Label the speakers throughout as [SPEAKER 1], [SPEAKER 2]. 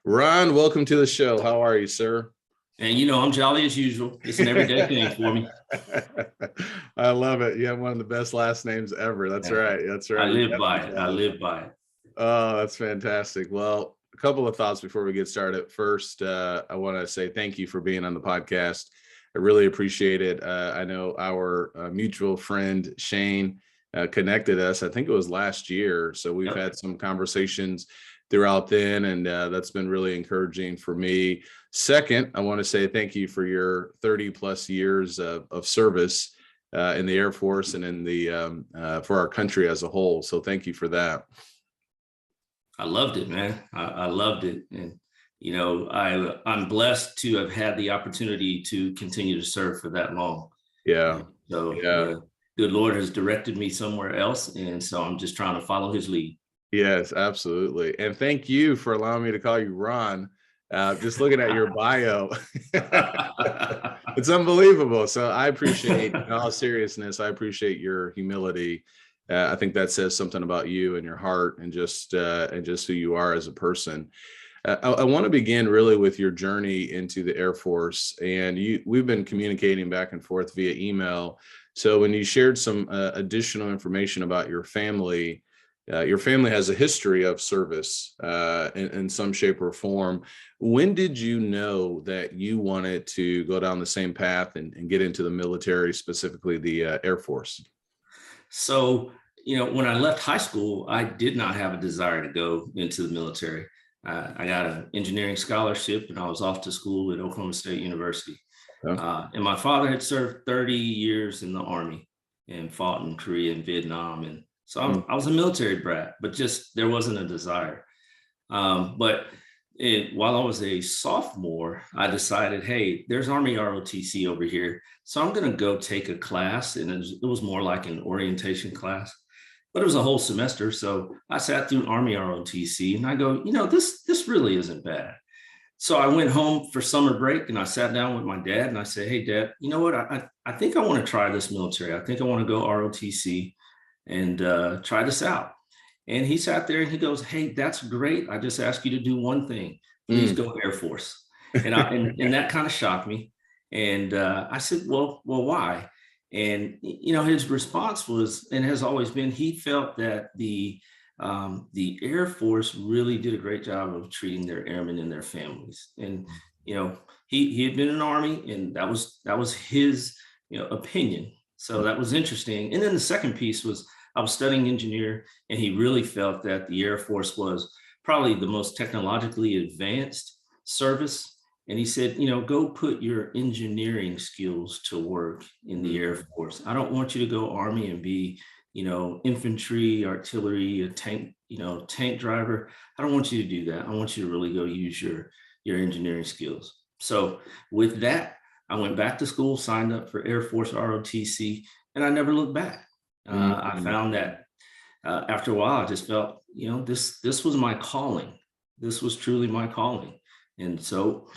[SPEAKER 1] Ron, welcome to the show. How are you, sir?
[SPEAKER 2] And I'm jolly as usual. It's an everyday thing for me.
[SPEAKER 1] I love it. You have one of the best last names ever. That's
[SPEAKER 2] Yeah.
[SPEAKER 1] right. That's
[SPEAKER 2] I
[SPEAKER 1] right. You
[SPEAKER 2] live
[SPEAKER 1] got
[SPEAKER 2] by
[SPEAKER 1] me
[SPEAKER 2] it. I
[SPEAKER 1] jealous.
[SPEAKER 2] live by it.
[SPEAKER 1] Oh, that's fantastic. Well, a couple of thoughts before we get started. First, I want to say thank you for being on the podcast. I really appreciate it. I know our mutual friend Shane connected us. I think it was last year. So we've
[SPEAKER 2] Yep.
[SPEAKER 1] had some conversations throughout then, and that's been really encouraging for me. Second, I want to say thank you for your 30 plus years of service in the Air Force and in the for our country as a whole. So thank you for that.
[SPEAKER 2] I loved it, man. I loved it. And, I'm blessed to have had the opportunity to continue to serve for that long.
[SPEAKER 1] Yeah.
[SPEAKER 2] And so
[SPEAKER 1] Yeah.
[SPEAKER 2] the good Lord has directed me somewhere else. And so I'm just trying to follow his lead.
[SPEAKER 1] Yes, absolutely. And thank you for allowing me to call you Ron. Just looking at your bio, it's unbelievable. So I appreciate, in all seriousness, I appreciate your humility. I think that says something about you and your heart and just who you are as a person. I want to begin really with your journey into the Air Force, and we've been communicating back and forth via email. So when you shared some additional information about your family has a history of service in some shape or form. When did you know that you wanted to go down the same path and get into the military, specifically the Air Force?
[SPEAKER 2] So, when I left high school, I did not have a desire to go into the military. I got an engineering scholarship and I was off to school at Oklahoma State University. And my father had served 30 years in the Army and fought in Korea and Vietnam. And so I was a military brat, but just there wasn't a desire. While I was a sophomore, I decided, hey, there's Army ROTC over here. So I'm going to go take a class. And it was more like an orientation class, but it was a whole semester. So I sat through Army ROTC and I go, this really isn't bad. So I went home for summer break and I sat down with my dad and I said, hey, Dad, you know what? I think I want to try this military. I think I want to go ROTC and try this out. And he sat there and he goes, hey, that's great. I just asked you to do one thing. Please go Air Force. And that kind of shocked me. And I said, well, why? And, his response was, and has always been, he felt that the Air Force really did a great job of treating their airmen and their families. And, he had been in the Army and that was his, opinion. So that was interesting. And then the second piece was, I was studying engineer, and he really felt that the Air Force was probably the most technologically advanced service. And he said, go put your engineering skills to work in the Air Force. I don't want you to go Army and be, infantry, artillery, a tank, tank driver. I don't want you to do that. I want you to really go use your engineering skills. So with that, I went back to school, signed up for Air Force ROTC, and I never looked back. I found that after a while, I just felt, this was my calling. This was truly my calling. And so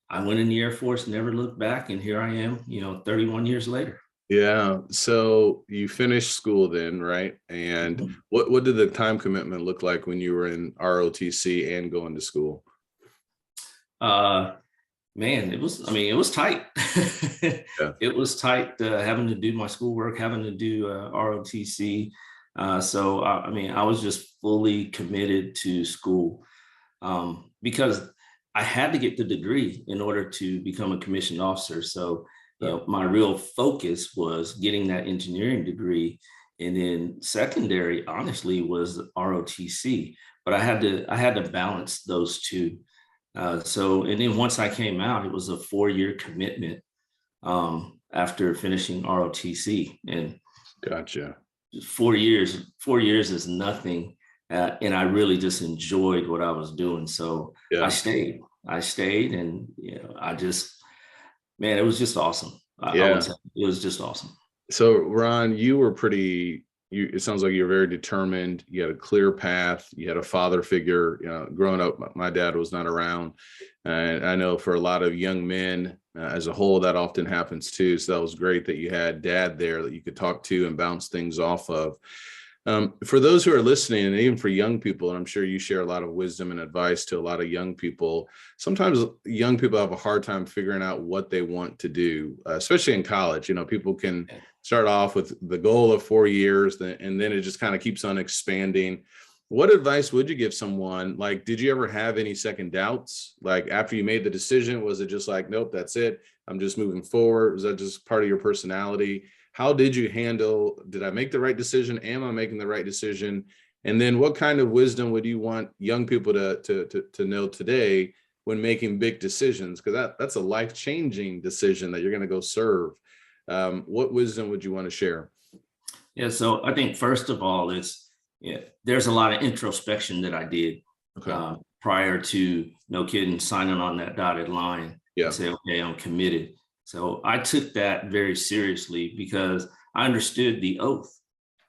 [SPEAKER 2] I went in the Air Force, never looked back. And here I am, 31 years later.
[SPEAKER 1] Yeah. So you finished school then, right? And what did the time commitment look like when you were in ROTC and going to school?
[SPEAKER 2] Man, it was tight.
[SPEAKER 1] Yeah.
[SPEAKER 2] It was tight having to do my schoolwork, having to do ROTC. So, I was just fully committed to school because I had to get the degree in order to become a commissioned officer. So, my real focus was getting that engineering degree. And then secondary, honestly, was ROTC. But I had to balance those two. And then once I came out, it was a 4-year commitment after finishing ROTC. And
[SPEAKER 1] Gotcha.
[SPEAKER 2] 4 years is nothing. And I really just enjoyed what I was doing. So
[SPEAKER 1] Yeah.
[SPEAKER 2] I stayed and, man, it was just awesome. It was just awesome.
[SPEAKER 1] So Ron, it sounds like you're very determined. You had a clear path. You had a father figure. Growing up, my dad was not around. And I know for a lot of young men as a whole, that often happens too. So that was great that you had dad there that you could talk to and bounce things off of. For those who are listening, and even for young people, and I'm sure you share a lot of wisdom and advice to a lot of young people, sometimes young people have a hard time figuring out what they want to do, especially in college. You know, people can start off with the goal of 4 years, and then it just kind of keeps on expanding. What advice would you give someone? Like, did you ever have any second doubts? Like, after you made the decision, was it just like, nope, that's it, I'm just moving forward? Was that just part of your personality? How did you handle, did I make the right decision? Am I making the right decision? And then what kind of wisdom would you want young people to know today when making big decisions? Because that's a life-changing decision that you're going to go serve. What wisdom would you want to share?
[SPEAKER 2] Yeah, so I think first of all, there's a lot of introspection that I did prior to, no kidding, signing on that dotted line.
[SPEAKER 1] Yeah.
[SPEAKER 2] And say, okay, I'm committed. So I took that very seriously because I understood the oath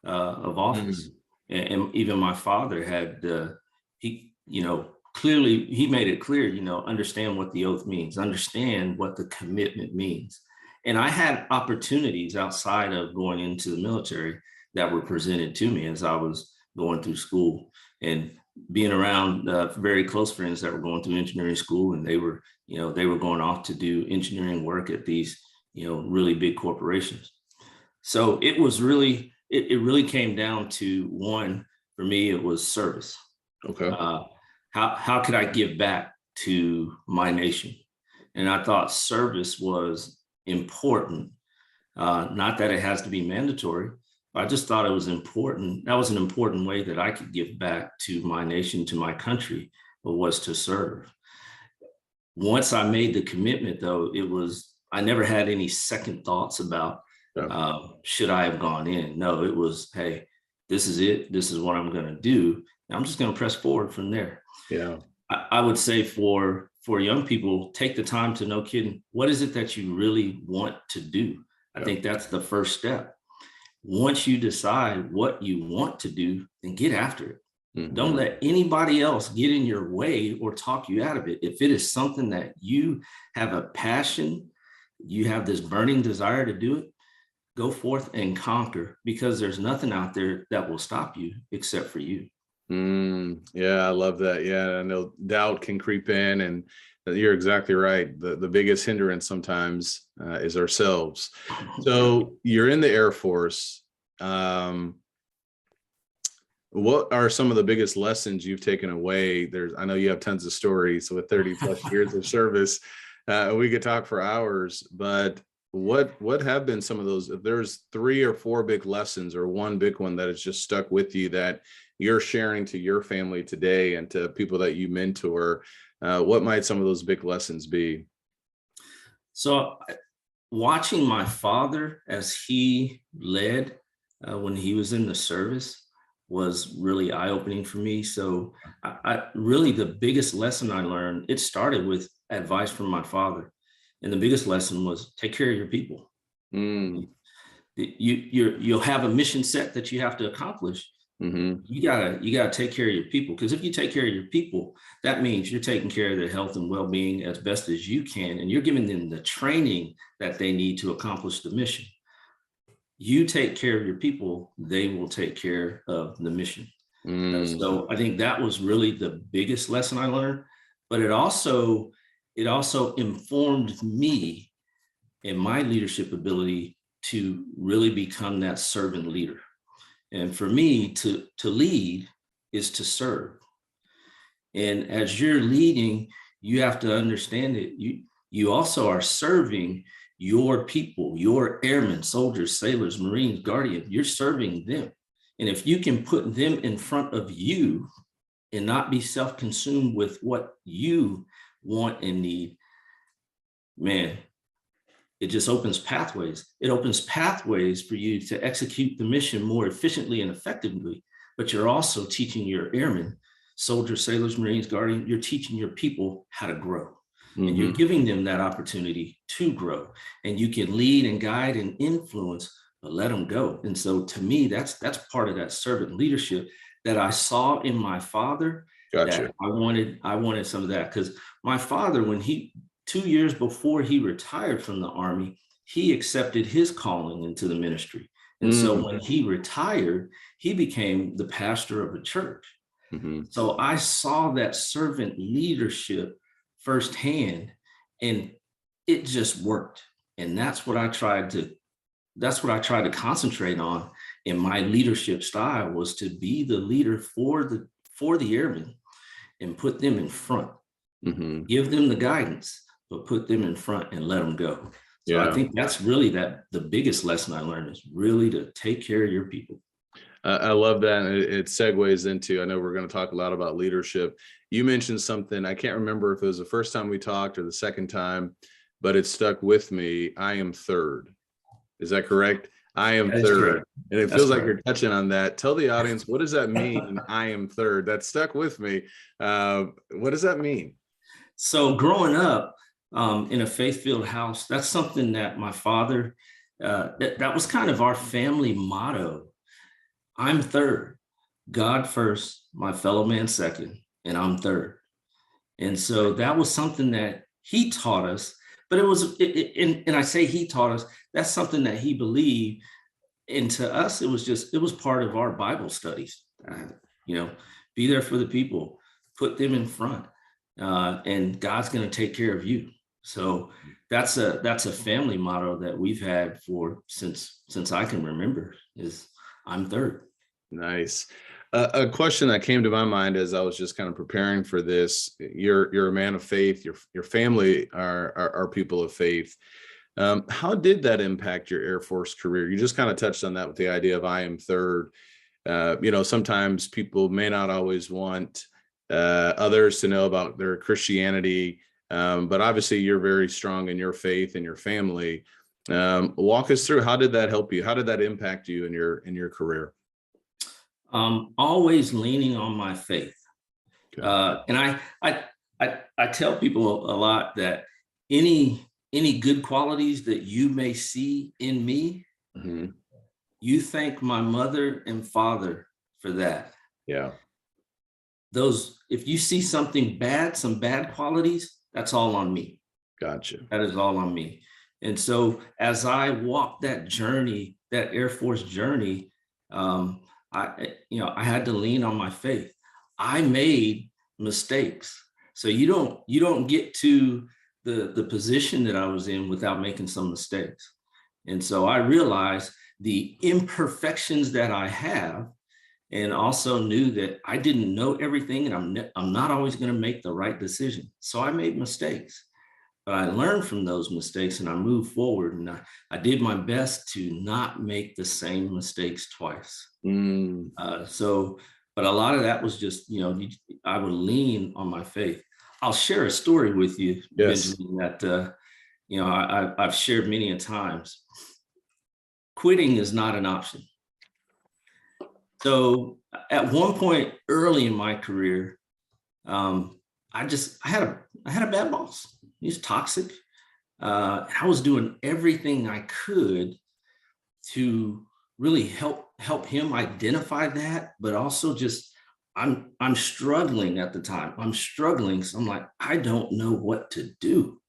[SPEAKER 2] of office. And even my father had, clearly, he made it clear, understand what the oath means, understand what the commitment means. And I had opportunities outside of going into the military that were presented to me as I was going through school and being around very close friends that were going through engineering school, and they were going off to do engineering work at these, really big corporations. So it was really, it really came down to one, for me, it was service.
[SPEAKER 1] Okay.
[SPEAKER 2] How could I give back to my nation? And I thought service was important. Not that it has to be mandatory. I just thought it was important. That was an important way that I could give back to my nation, to my country, was to serve. Once I made the commitment, though, I never had any second thoughts about should I have gone in. No, it was, hey, this is it. This is what I'm going to do. And I'm just going to press forward from there.
[SPEAKER 1] Yeah.
[SPEAKER 2] I would say for young people, take the time to, no kidding, what is it that you really want to do? I think that's the first step. Once you decide what you want to do, then get after it. Mm-hmm. Don't let anybody else get in your way or talk you out of it. If it is something that you have a passion, you have this burning desire to do it, go forth and conquer, because there's nothing out there that will stop you except for you.
[SPEAKER 1] Yeah, I love that. Yeah, I know doubt can creep in, and you're exactly right. The biggest hindrance sometimes is ourselves. So you're in the Air Force. What are some of the biggest lessons you've taken away? I know you have tons of stories with 30 plus years of service. We could talk for hours, but what have been some of those? If there's 3 or 4 big lessons, or one big one that has just stuck with you that you're sharing to your family today and to people that you mentor, what might some of those big lessons be?
[SPEAKER 2] So watching my father as he led when he was in the service was really eye-opening for me. So I really, the biggest lesson I learned, it started with advice from my father. And the biggest lesson was take care of your people. You'll have a mission set that you have to accomplish. Mm-hmm. You gotta take care of your people, because if you take care of your people, that means you're taking care of their health and well-being as best as you can, and you're giving them the training that they need to accomplish the mission. You take care of your people, they will take care of the mission. So I think that was really the biggest lesson I learned, but it also informed me in my leadership ability to really become that servant leader. And for me, to lead is to serve. And as you're leading, you have to understand that you also are serving your people, your airmen, soldiers, sailors, Marines, Guardian. You're serving them. And if you can put them in front of you and not be self-consumed with what you want and need, man, it just opens pathways. It opens pathways for you to execute the mission more efficiently and effectively. But you're also teaching your airmen, soldiers, sailors, Marines, Guardian, you're teaching your people how to grow. Mm-hmm. And you're giving them that opportunity to grow. And you can lead and guide and influence, but let them go. And so to me, that's part of that servant leadership that I saw in my father. Gotcha. That I wanted some of that, because my father, when 2 years before he retired from the Army, he accepted his calling into the ministry. And so when he retired, he became the pastor of a church.
[SPEAKER 1] Mhm.
[SPEAKER 2] So I saw that servant leadership firsthand, and it just worked. And that's what I tried to concentrate on in my leadership style, was to be the leader for the airmen and put them in front,
[SPEAKER 1] Mhm.
[SPEAKER 2] give them the guidance, but put them in front and let them go. So I
[SPEAKER 1] Yeah.
[SPEAKER 2] think that's really the biggest lesson I learned, is really to take care of your people.
[SPEAKER 1] I love that. And it segues into, I know we're going to talk a lot about leadership. You mentioned something, I can't remember if it was the first time we talked or the second time, but it stuck with me. I am third. Is that correct? I am
[SPEAKER 2] That is
[SPEAKER 1] third.
[SPEAKER 2] correct.
[SPEAKER 1] And it
[SPEAKER 2] That's
[SPEAKER 1] feels like
[SPEAKER 2] correct.
[SPEAKER 1] you're touching on that. Tell the audience, what does that mean? I am third. That stuck with me. What does that mean?
[SPEAKER 2] So growing up in a faith-filled house, that's something that my father, that was kind of our family motto. I'm third, God first, my fellow man second, and I'm third. And so that was something that he taught us, but and I say he taught us, that's something that he believed. And to us, it was part of our Bible studies. You know, be there for the people, put them in front, and God's going to take care of you. So that's a family motto that we've had for since I can remember, is I'm third.
[SPEAKER 1] Nice. A question that came to my mind as I was just kind of preparing for this: you're a man of faith. Your family are people of faith. How did that impact your Air Force career? You just kind of touched on that with the idea of I am third. Sometimes people may not always want others to know about their Christianity, but obviously you're very strong in your faith and your family. Walk us through, how did that help you? How did that impact you in your career?
[SPEAKER 2] Always leaning on my faith.
[SPEAKER 1] Okay.
[SPEAKER 2] And I tell people a lot that any good qualities that you may see in me,
[SPEAKER 1] Mhm.
[SPEAKER 2] you thank my mother and father for that.
[SPEAKER 1] Yeah.
[SPEAKER 2] Those, if you see something bad, some bad qualities, that's all on me.
[SPEAKER 1] Gotcha.
[SPEAKER 2] That is all on me. And so as I walked that journey, that Air Force journey, I had to lean on my faith. I made mistakes. So you don't get to the position that I was in without making some mistakes. And so I realized the imperfections that I have, and also knew that I didn't know everything, and I'm not always going to make the right decision. So I made mistakes, but I learned from those mistakes and I moved forward, and I did my best to not make the same mistakes twice.
[SPEAKER 1] Mm,
[SPEAKER 2] But a lot of that was just, I would lean on my faith. I'll share a story with you,
[SPEAKER 1] yes.
[SPEAKER 2] Benjamin, that, I've shared many a times. Quitting is not an option. So at one point early in my career, I had a bad boss. He's toxic. I was doing everything I could to really help him identify that, but also just I'm struggling at the time. I'm struggling. So I'm like, I don't know what to do.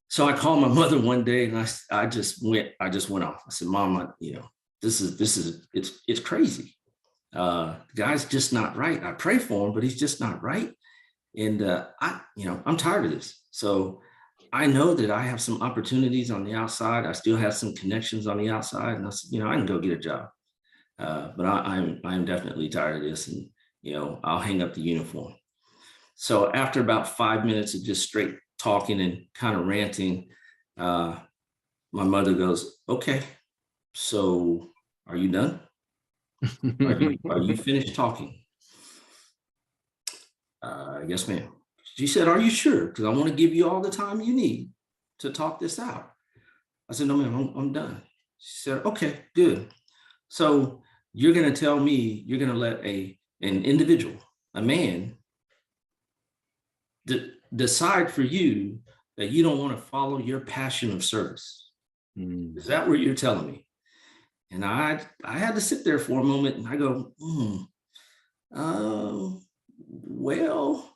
[SPEAKER 2] So I called my mother one day and I just went off. I said, Mom, this is it's crazy. The guy's just not right. I pray for him, but he's just not right. And I'm tired of this. So I know that I have some opportunities on the outside. I still have some connections on the outside, and I said, I can go get a job. But I'm definitely tired of this, and I'll hang up the uniform. So after about 5 minutes of just straight talking and kind of ranting, my mother goes, "Okay, so are you done? Are you finished talking?" Yes, ma'am. She said, "Are you sure? Because I want to give you all the time you need to talk this out." I said, "No, ma'am, I'm done." She said, "Okay, good. So you're going to tell me you're going to let an individual, a man, decide for you that you don't want to follow your passion of service.
[SPEAKER 1] Mm,
[SPEAKER 2] Is that what you're telling me?" And I had to sit there for a moment, and I go, well,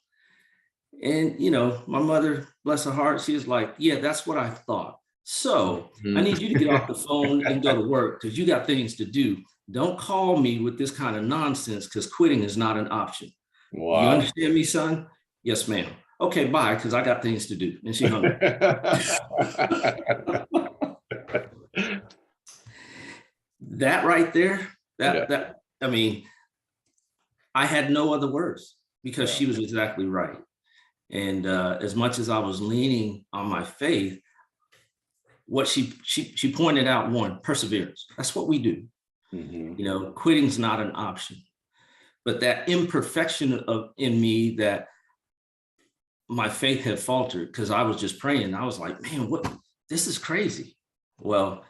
[SPEAKER 2] and my mother, bless her heart, she was like, "Yeah, that's what I thought. So I
[SPEAKER 1] Mhm.
[SPEAKER 2] need you to get off the phone and go to work because you got things to do. Don't call me with this kind of nonsense because quitting is not an option. You
[SPEAKER 1] Wow.
[SPEAKER 2] understand me, son? Yes, ma'am. Okay, bye, because I got things to do. And she hung up. That right there,
[SPEAKER 1] Yeah,
[SPEAKER 2] I mean, I had no other words because
[SPEAKER 1] yeah.
[SPEAKER 2] she was exactly right. And as much as I was leaning on my faith, what she pointed out, one, perseverance. That's what we do.
[SPEAKER 1] Mhm.
[SPEAKER 2] You know, quitting's not an option. But that imperfection of in me, that my faith had faltered because I was just praying. I was like, man, what, this is crazy. Well,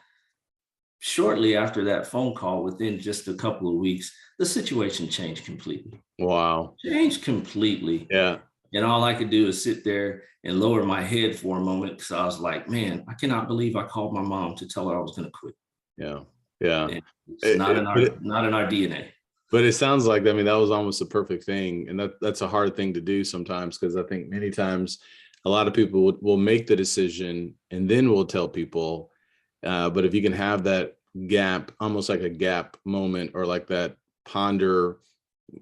[SPEAKER 2] shortly after that phone call, within just a couple of weeks, the situation changed completely.
[SPEAKER 1] Wow.
[SPEAKER 2] Changed completely.
[SPEAKER 1] Yeah,
[SPEAKER 2] And all I could do is sit there and lower my head for a moment because I was like, man, I cannot believe I called my mom to tell her I was going to quit.
[SPEAKER 1] yeah, yeah.
[SPEAKER 2] And it's
[SPEAKER 1] It
[SPEAKER 2] not
[SPEAKER 1] it
[SPEAKER 2] in
[SPEAKER 1] but
[SPEAKER 2] our
[SPEAKER 1] it
[SPEAKER 2] not in our DNA.
[SPEAKER 1] but it sounds like, I mean, that was almost a perfect thing, and that's a hard thing to do sometimes, because I think many times a lot of people will make the decision and then will tell people, but if you can have that gap, almost like a gap moment, or like that ponder,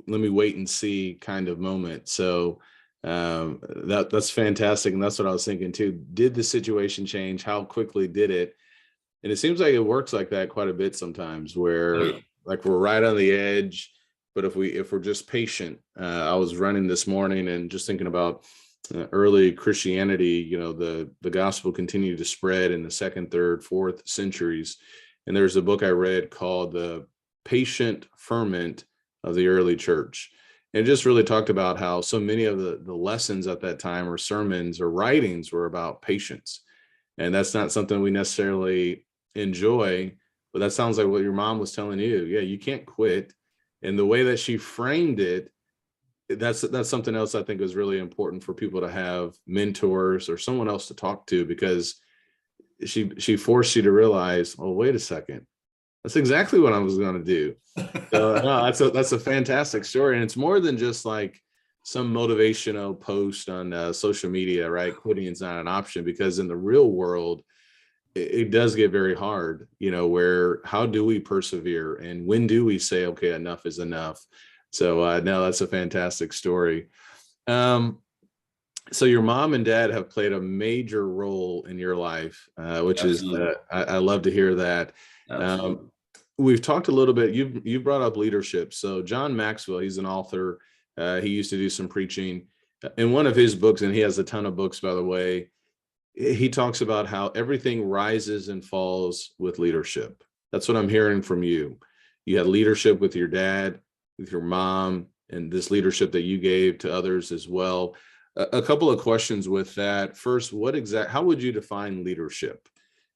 [SPEAKER 1] let me wait and see kind of moment. So that's fantastic, and that's what I was thinking too. Did the situation change? How quickly did it? And it seems like it works like that quite a bit sometimes,
[SPEAKER 2] Oh
[SPEAKER 1] where
[SPEAKER 2] yeah.
[SPEAKER 1] like we're right on the edge, but if we're just patient. I was running this morning and just thinking about early Christianity. You know, the gospel continued to spread in the second, third, fourth centuries. And there's a book I read called The Patient Ferment of the Early Church. And it just really talked about how so many of the lessons at that time, or sermons or writings, were about patience. And that's not something we necessarily enjoy, but that sounds like what your mom was telling you. Yeah, you can't quit. And the way that she framed it, that's something else I think is really important for people to have mentors or someone else to talk to, because she forced you to realize, oh, wait a second, that's exactly what I was going to do. So no, that's a fantastic story, and it's more than just like some motivational post on social media, right? Quitting is not an option, because in the real world, it does get very hard. You know, where how do we persevere, and when do we say, okay, enough is enough? So no, that's a fantastic story. Um, so your mom and dad have played a major role in your life, which is
[SPEAKER 2] Absolutely.
[SPEAKER 1] I love to hear that.
[SPEAKER 2] Absolutely.
[SPEAKER 1] Um, we've talked a little bit. You brought up leadership. So John Maxwell, he's an author. He used to do some preaching in one of his books, and he has a ton of books, by the way. He talks about how everything rises and falls with leadership. That's what I'm hearing from you. You had leadership with your dad, with your mom, and this leadership that you gave to others as well. A couple of questions with that. First, how would you define leadership?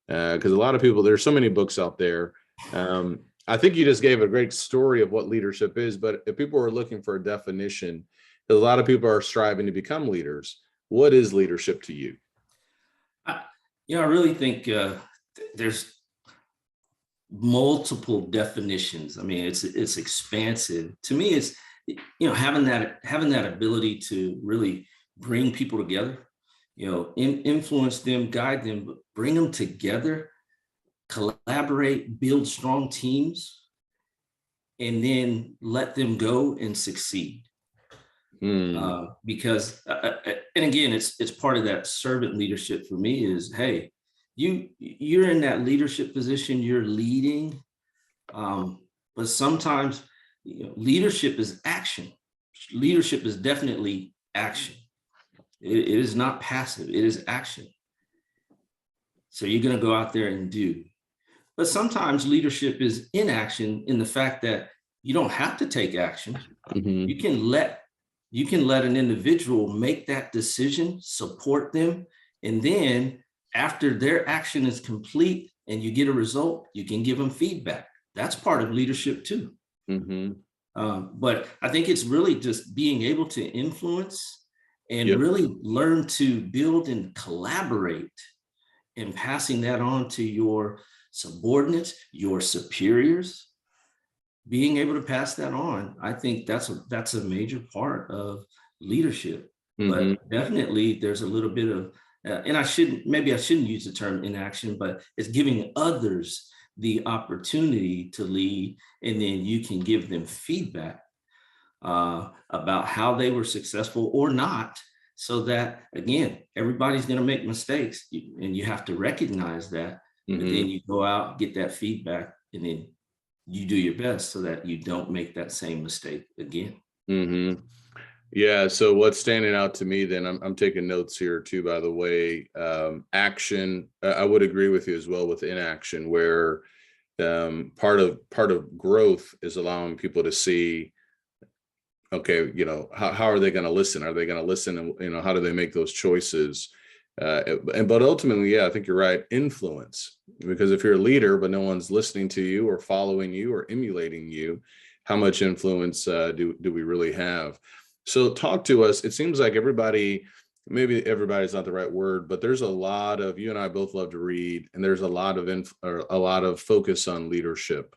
[SPEAKER 1] Because a lot of people, there's so many books out there. I think you just gave a great story of what leadership is, but if people are looking for a definition, because a lot of people are striving to become leaders, what is leadership to you?
[SPEAKER 2] I, I really think there's multiple definitions. I mean, it's expansive. To me, it's having that ability to really bring people together, influence them, guide them, but bring them together, collaborate, build strong teams, and then let them go and succeed.
[SPEAKER 1] Hmm.
[SPEAKER 2] And again, it's part of that servant leadership for me is, hey, you're in that leadership position, you're leading, but sometimes leadership is action. Leadership is definitely action. It is not passive, it is action. So you're going to go out there and do. But sometimes leadership is inaction, in the fact that you don't have to take action.
[SPEAKER 1] Mhm.
[SPEAKER 2] You can let an individual make that decision, support them, and then after their action is complete and you get a result, you can give them feedback. That's part of leadership too.
[SPEAKER 1] Mhm.
[SPEAKER 2] But I think it's really just being able to influence and
[SPEAKER 1] Yep.
[SPEAKER 2] really learn to build and collaborate, and passing that on to your subordinates, your superiors, being able to pass that on. I think that's a major part of leadership.
[SPEAKER 1] Mhm.
[SPEAKER 2] But definitely there's a little bit of and maybe I shouldn't use the term inaction, but it's giving others the opportunity to lead, and then you can give them feedback about how they were successful or not, so that, again, everybody's going to make mistakes, and you have to recognize that. But then you go out, get that feedback, and then you do your best so that you don't make that same mistake again.
[SPEAKER 1] Yeah. So what's standing out to me then, I'm taking notes here too, by the way, action. I would agree with you as well with inaction, where part of growth is allowing people to see, okay, how are they going to listen? Are they going to listen? And, how do they make those choices? But ultimately, yeah, I think you're right. Influence, because if you're a leader, but no one's listening to you or following you or emulating you, how much influence do we really have? So talk to us. It seems like everybody, maybe everybody's not the right word, but there's a lot of, you and I both love to read, and there's a lot of focus on leadership.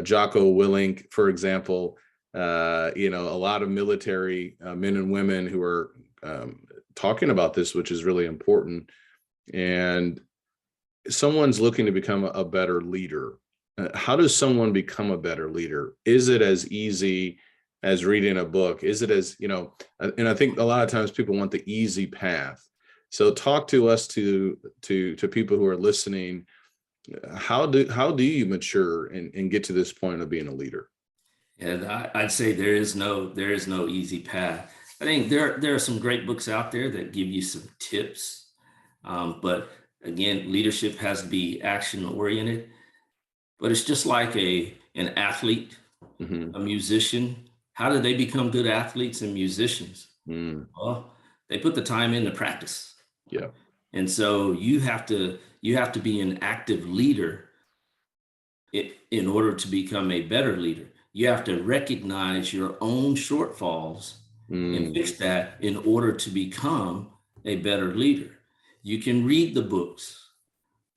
[SPEAKER 1] Jocko Willink, for example, a lot of military men and women who are talking about this, which is really important. And someone's looking to become a better leader. How does someone become a better leader? Is it as easy as reading a book? Is it as, and I think a lot of times people want the easy path. So talk to us, to people who are listening. How do you mature and get to this point of being a leader?
[SPEAKER 2] And I'd say there is no easy path. I think there are some great books out there that give you some tips, but again, leadership has to be action oriented. But it's just like an athlete, a musician. How do they become good athletes and musicians? Well, they put the time into practice.
[SPEAKER 1] Yeah.
[SPEAKER 2] And so you have to be an active leader in order to become a better leader. You have to recognize your own shortfalls and fix that in order to become a better leader. You can read the books,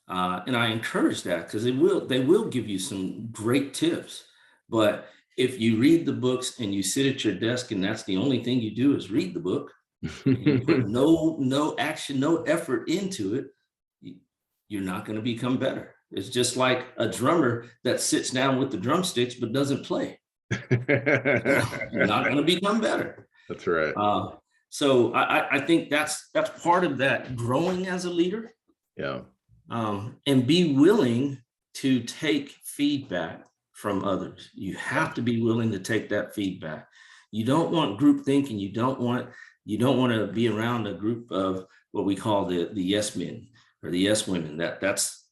[SPEAKER 2] and I encourage that, because they will give you some great tips. But if you read the books and you sit at your desk and that's the only thing you do is read the book, you put no action, no effort into it, you're not going to become better. It's just like a drummer that sits down with the drumsticks but doesn't play. You're not going to become better.
[SPEAKER 1] That's right.
[SPEAKER 2] So I think that's part of that growing as a leader.
[SPEAKER 1] Yeah.
[SPEAKER 2] And be willing to take feedback from others. You have to be willing to take that feedback. You don't want group thinking. You don't want to be around a group of what we call the yes men or the yes women. That's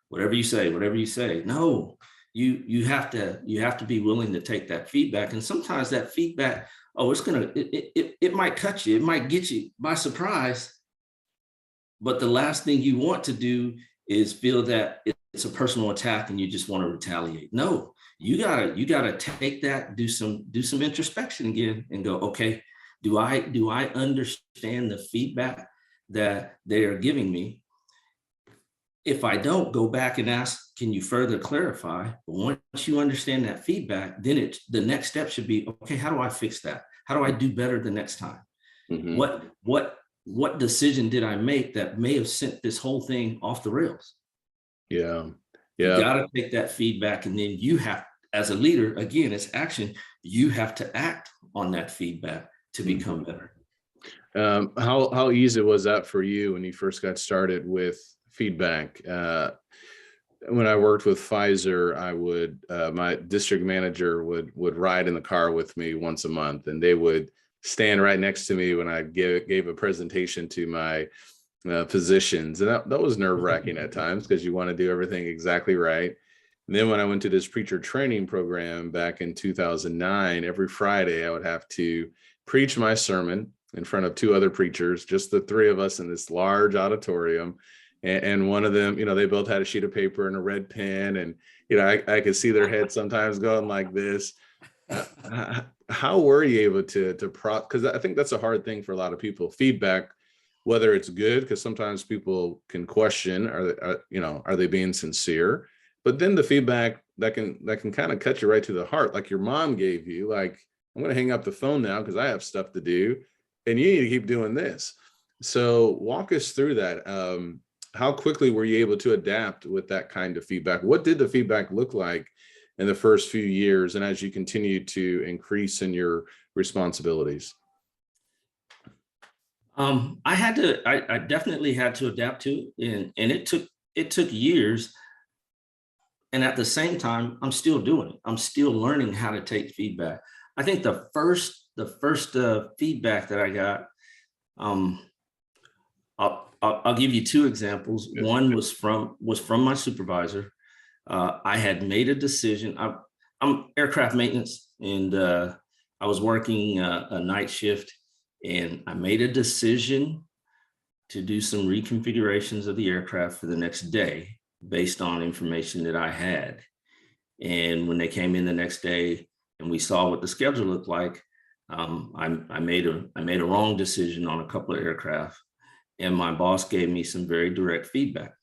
[SPEAKER 2] whatever you say. No, you have to be willing to take that feedback. And sometimes that feedback, it might cut you, it might get you by surprise. But the last thing you want to do is feel that it's a personal attack and you just want to retaliate. No, you gotta take that, do some introspection again, and go, okay, do I understand the feedback that they are giving me? If I don't, go back and ask, can you further clarify? Once you understand that feedback, then the next step should be, okay, how do I fix that? How do I do better the next time? What decision did I make that may have sent this whole thing off the rails?
[SPEAKER 1] Yeah.
[SPEAKER 2] You got to take that feedback, and then you have, as a leader, again, it's action. You have to act on that feedback to become better.
[SPEAKER 1] How easy was that for you when you first got started with feedback? When I worked with Pfizer, I would my district manager would ride in the car with me once a month, and they would stand right next to me when I gave a presentation to my physicians. And that was nerve-wracking at times, because you want to do everything exactly right. And then when I went to this preacher training program back in 2009, every Friday I would have to preach my sermon in front of two other preachers, just the three of us in this large auditorium. And one of them, they both had a sheet of paper and a red pen. And, I could see their heads sometimes going like this. How were you able to because I think that's a hard thing for a lot of people. Feedback, whether it's good, because sometimes people can question, are they being sincere? But then the feedback that can kind of cut you right to the heart, like your mom gave you, like, I'm going to hang up the phone now because I have stuff to do, and you need to keep doing this. So walk us through that. How quickly were you able to adapt with that kind of feedback? What did the feedback look like in the first few years, and as you continue to increase in your responsibilities?
[SPEAKER 2] I definitely had to adapt to it, and it took years. And at the same time, I'm still doing it. I'm still learning how to take feedback. I think the first feedback that I got, um, I'll give you two examples.
[SPEAKER 1] Yes.
[SPEAKER 2] One was from my supervisor. I had made a decision. I'm aircraft maintenance, and I was working a night shift, and I made a decision to do some reconfigurations of the aircraft for the next day based on information that I had. And when they came in the next day and we saw what the schedule looked like, I made a wrong decision on a couple of aircraft, and my boss gave me some very direct feedback.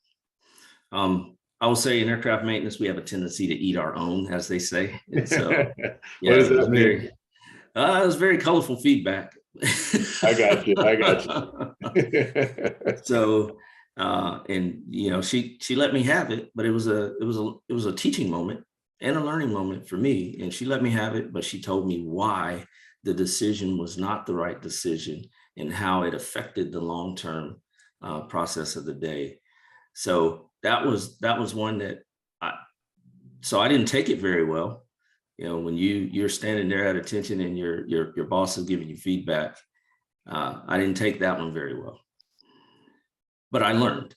[SPEAKER 2] I will say in aircraft maintenance, we have a tendency to eat our own, as they say. And so,
[SPEAKER 1] What
[SPEAKER 2] yeah,
[SPEAKER 1] does that mean?
[SPEAKER 2] it was very colorful feedback.
[SPEAKER 1] I got you. I got you.
[SPEAKER 2] So, and she let me have it, but it was a teaching moment and a learning moment for me. And she let me have it, but she told me why the decision was not the right decision and how it affected the long-term process of the day. So that was one that I didn't take it very well. When you're standing there at attention and your boss is giving you feedback, I didn't take that one very well. But I learned,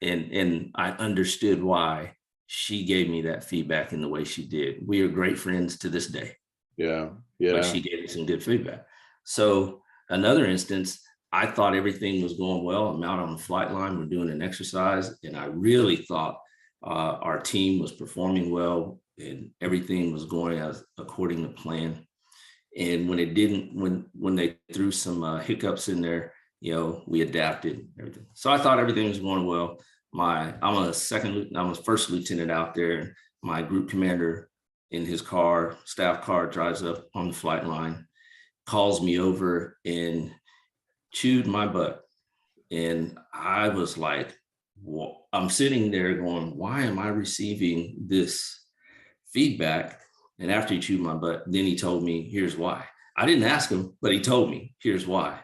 [SPEAKER 2] and I understood why she gave me that feedback in the way she did. We are great friends to this day.
[SPEAKER 1] Yeah.
[SPEAKER 2] But
[SPEAKER 1] Yeah.
[SPEAKER 2] she gave me some good feedback. So another instance, I thought everything was going well. I'm out on the flight line, we're doing an exercise, and I really thought our team was performing well and everything was going as according to plan. And when it didn't, when they threw some hiccups in there, we adapted everything. So I thought everything was going well. I'm a first lieutenant out there. My group commander in his car, staff car, drives up on the flight line, calls me over and chewed my butt. And I was like, I'm sitting there going, why am I receiving this feedback? And after he chewed my butt, then he told me, here's why. I didn't ask him, but he told me, here's why.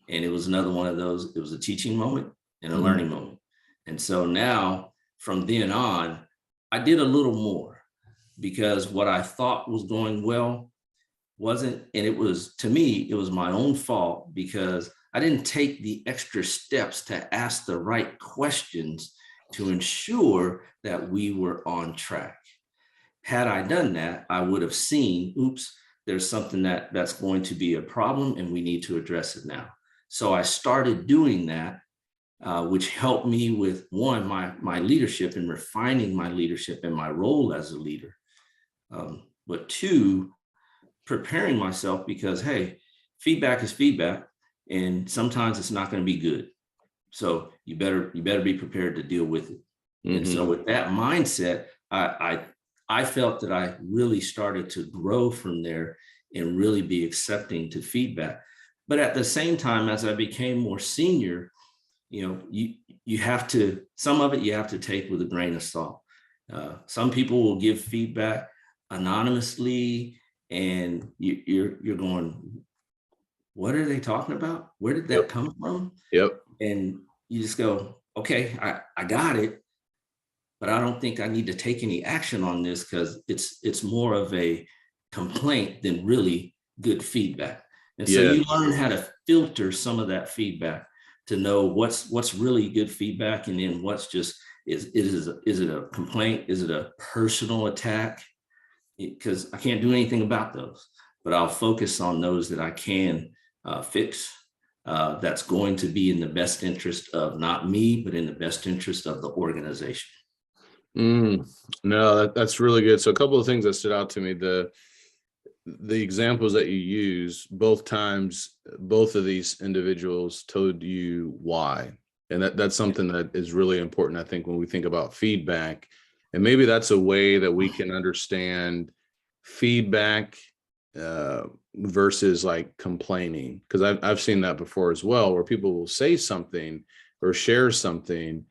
[SPEAKER 2] And it was another one of those, it was a teaching moment and a learning moment. And so now from then on, I did a little more, because what I thought was going well wasn't, and it was, to me, it was my own fault because I didn't take the extra steps to ask the right questions to ensure that we were on track. Had I done that, I would have seen, oops, there's something that's going to be a problem and we need to address it now. So I started doing that, which helped me with one, my leadership and refining my leadership and my role as a leader. But two, preparing myself, because hey, feedback is feedback, and sometimes it's not going to be good. So you better be prepared to deal with it. Mm-hmm. And so with that mindset, I felt that I really started to grow from there and really be accepting to feedback. But at the same time, as I became more senior, you have to, some of it you have to take with a grain of salt. Some people will give feedback anonymously, and you're going, what are they talking about? Where did that come from?
[SPEAKER 1] Yep.
[SPEAKER 2] And you just go, okay, I got it, but I don't think I need to take any action on this, because it's more of a complaint than really good feedback. And so you learn how to filter some of that feedback to know what's really good feedback, and then what's just, is it a complaint? Is it a personal attack? Because I can't do anything about those, but I'll focus on those that I can fix. That's going to be in the best interest of not me, but in the best interest of the organization.
[SPEAKER 1] No, that's really good. So a couple of things that stood out to me, the examples that you use, both times, both of these individuals told you why. And that's something that is really important, I think, when we think about feedback. And maybe that's a way that we can understand feedback versus like complaining? Because I've seen that before as well, where people will say something or share something,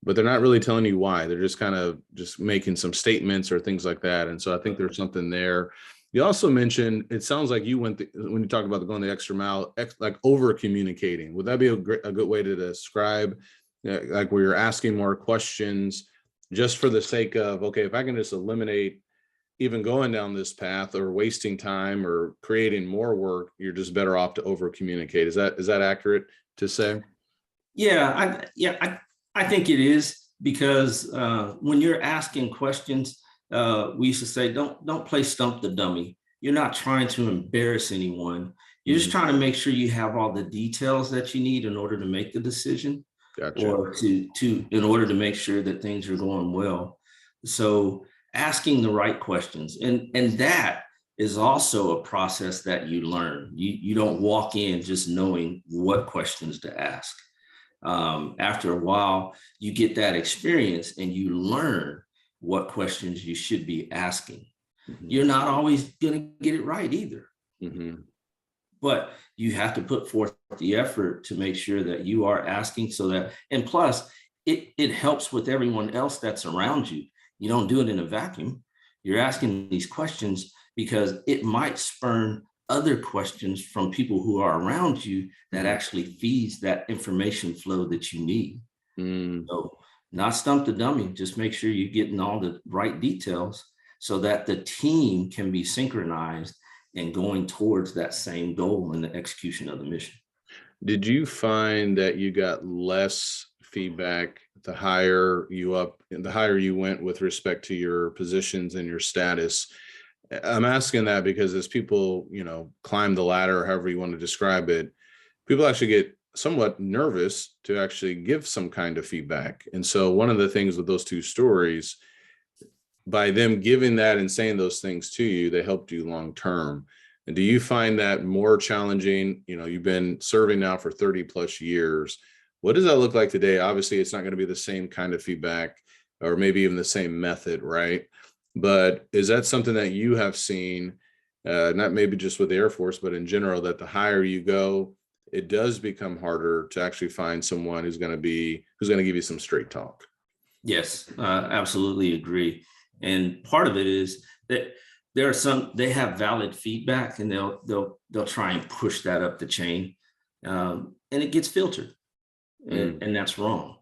[SPEAKER 1] but they're not really telling you why. They're just kind of just making some statements or things like that. And so I think there's something there. You also mentioned, it sounds like you when you talk about going the extra mile, like over communicating. Would that be a good way to describe, like where you're asking more questions just for the sake of, okay, if I can just eliminate even going down this path or wasting time or creating more work, you're just better off to over communicate. Is that accurate to say?
[SPEAKER 2] I think it is, because when you're asking questions, we used to say, don't play stump the dummy. You're not trying to embarrass anyone. You're just trying to make sure you have all the details that you need in order to make the decision.
[SPEAKER 1] Gotcha.
[SPEAKER 2] Or in order to make sure that things are going well. So asking the right questions, and that is also a process that you learn. You don't walk in just knowing what questions to ask. After a while, you get that experience and you learn what questions you should be asking. You're not always going to get it right either. But you have to put forth the effort to make sure that you are asking, so that, and plus it helps with everyone else that's around you. You don't do it in a vacuum. You're asking these questions because it might spurn other questions from people who are around you that actually feeds that information flow that you need. So not stump the dummy, just make sure you're getting all the right details so that the team can be synchronized and going towards that same goal in the execution of the mission.
[SPEAKER 1] Did you find that you got less feedback the higher you went with respect to your positions and your status? I'm asking that because as people, climb the ladder, however you want to describe it, people actually get somewhat nervous to actually give some kind of feedback. And so one of the things with those two stories, by them giving that and saying those things to you, they helped you long term. And do you find that more challenging? You've been serving now for 30 plus years. What does that look like today? Obviously, it's not going to be the same kind of feedback or maybe even the same method, right? But is that something that you have seen, not maybe just with the Air Force, but in general, that the higher you go, it does become harder to actually find someone who's going to give you some straight talk?
[SPEAKER 2] Yes, absolutely agree. And part of it is that they have valid feedback, and they'll try and push that up the chain, and it gets filtered, and that's wrong.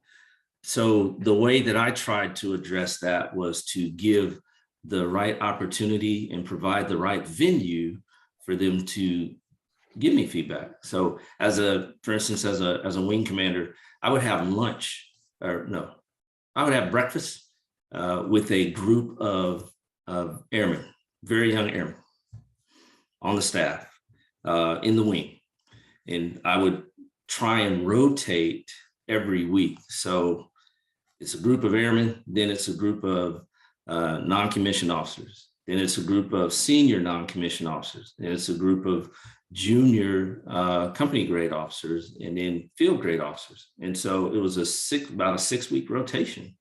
[SPEAKER 2] So the way that I tried to address that was to give the right opportunity and provide the right venue for them to give me feedback. So for instance, as a wing commander, I would have I would have breakfast with a group of airmen, very young airmen on the staff in the wing. And I would try and rotate every week. So it's a group of airmen, then it's a group of non-commissioned officers, then it's a group of senior non-commissioned officers, then it's a group of junior company grade officers, and then field grade officers. And so it was about a 6-week rotation.